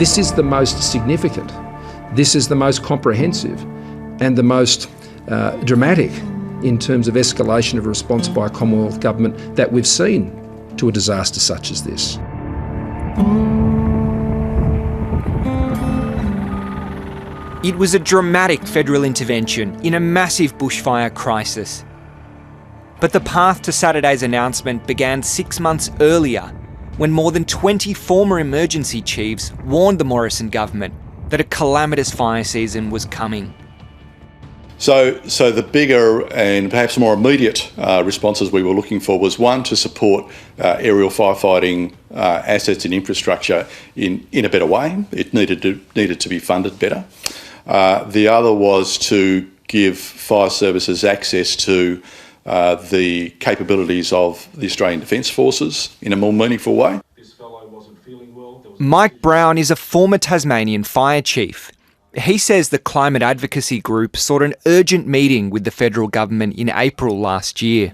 This is the most significant, this is the most comprehensive and the most dramatic in terms of escalation of response by a Commonwealth Government that we've seen to a disaster such as this. It was a dramatic federal intervention in a massive bushfire crisis. But the path to Saturday's announcement began 6 months earlier, when more than 20 former emergency chiefs warned the Morrison government that a calamitous fire season was coming. So the bigger and perhaps more immediate responses we were looking for was, one, to support aerial firefighting assets and infrastructure in a better way. It needed to be funded better. The other was to give fire services access to the capabilities of the Australian Defence Forces in a more meaningful way. Mike Brown is a former Tasmanian fire chief. He says the climate advocacy group sought an urgent meeting with the federal government in April last year.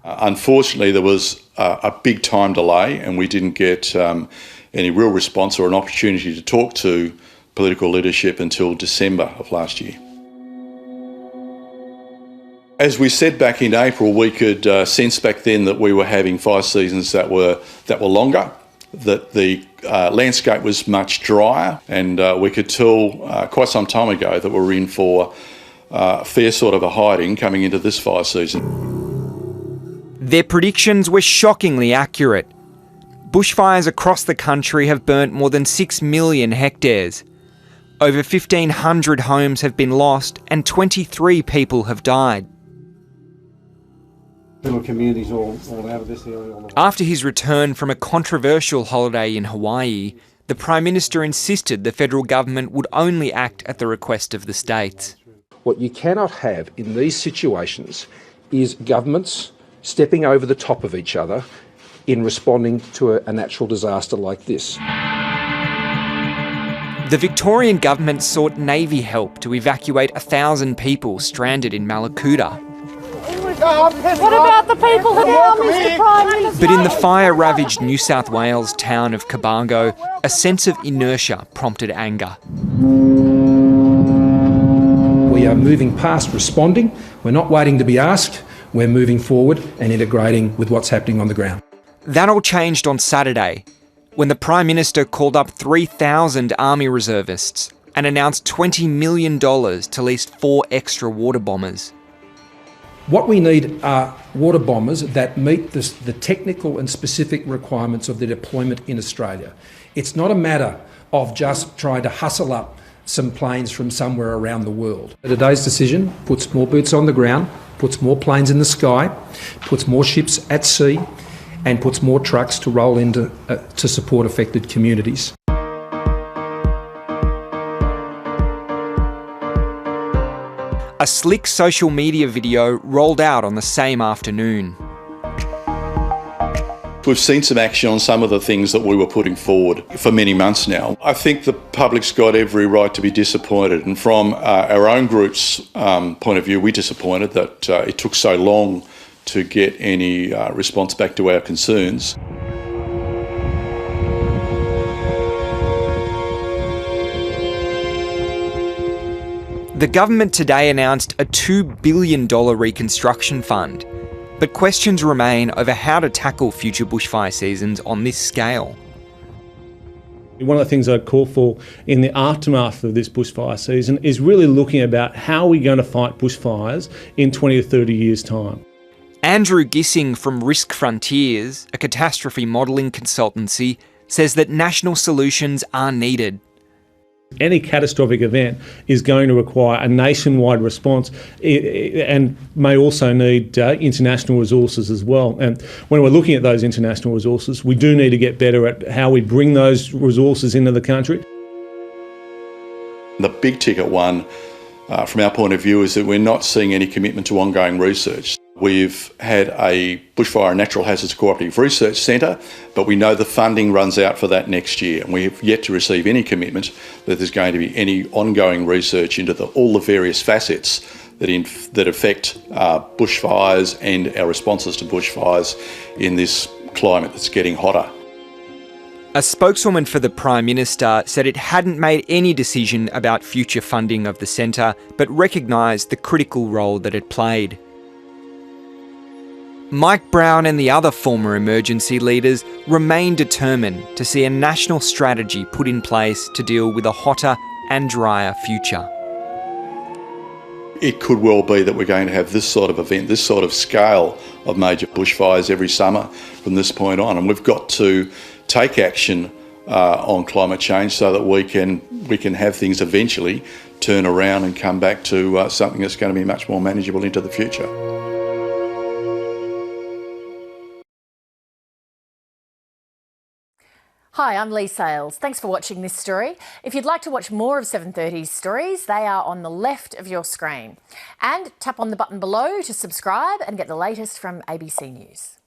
Unfortunately, there was a big time delay and we didn't get any real response or an opportunity to talk to political leadership until December of last year. As we said back in April, we could sense back then that we were having fire seasons that were longer, that the landscape was much drier, and we could tell quite some time ago that we were in for a fair sort of a hiding coming into this fire season. Their predictions were shockingly accurate. Bushfires across the country have burnt more than 6 million hectares. Over 1,500 homes have been lost and 23 people have died. Little communities all out of this area. After his return from a controversial holiday in Hawaii, the Prime Minister insisted the federal government would only act at the request of the states. What you cannot have in these situations is governments stepping over the top of each other in responding to a natural disaster like this. The Victorian government sought Navy help to evacuate 1,000 people stranded in Malakuta. What about the people who are Mr Prime Minister? But in the fire-ravaged New South Wales town of Cobargo, a sense of inertia prompted anger. We are moving past responding. We're not waiting to be asked. We're moving forward and integrating with what's happening on the ground. That all changed on Saturday, when the Prime Minister called up 3,000 Army reservists and announced $20 million to lease 4 extra water bombers. What we need are water bombers that meet the technical and specific requirements of the deployment in Australia. It's not a matter of just trying to hustle up some planes from somewhere around the world. Today's decision puts more boots on the ground, puts more planes in the sky, puts more ships at sea, and puts more trucks to roll into to support affected communities. A slick social media video rolled out on the same afternoon. We've seen some action on some of the things that we were putting forward for many months now. I think the public's got every right to be disappointed, and from our own group's point of view, we're disappointed that it took so long to get any response back to our concerns. The government today announced a $2 billion reconstruction fund, but questions remain over how to tackle future bushfire seasons on this scale. One of the things I'd call for in the aftermath of this bushfire season is really looking about how we're going to fight bushfires in 20 or 30 years' time. Andrew Gissing from Risk Frontiers, a catastrophe modelling consultancy, says that national solutions are needed. Any catastrophic event is going to require a nationwide response and may also need international resources as well. And when we're looking at those international resources, we do need to get better at how we bring those resources into the country. The big ticket one, from our point of view, is that we're not seeing any commitment to ongoing research. We've had a Bushfire and Natural Hazards Cooperative Research Centre, but we know the funding runs out for that next year, and we have yet to receive any commitment that there's going to be any ongoing research into all the various facets that affect bushfires and our responses to bushfires in this climate that's getting hotter. A spokeswoman for the Prime Minister said it hadn't made any decision about future funding of the centre, but recognised the critical role that it played. Mike Brown and the other former emergency leaders remain determined to see a national strategy put in place to deal with a hotter and drier future. It could well be that we're going to have this sort of event, this sort of scale of major bushfires every summer from this point on, and we've got to take action on climate change so that we can have things eventually turn around and come back to something that's going to be much more manageable into the future. Hi, I'm Lee Sales. Thanks for watching this story. If you'd like to watch more of 730's stories, they are on the left of your screen. And tap on the button below to subscribe and get the latest from ABC News.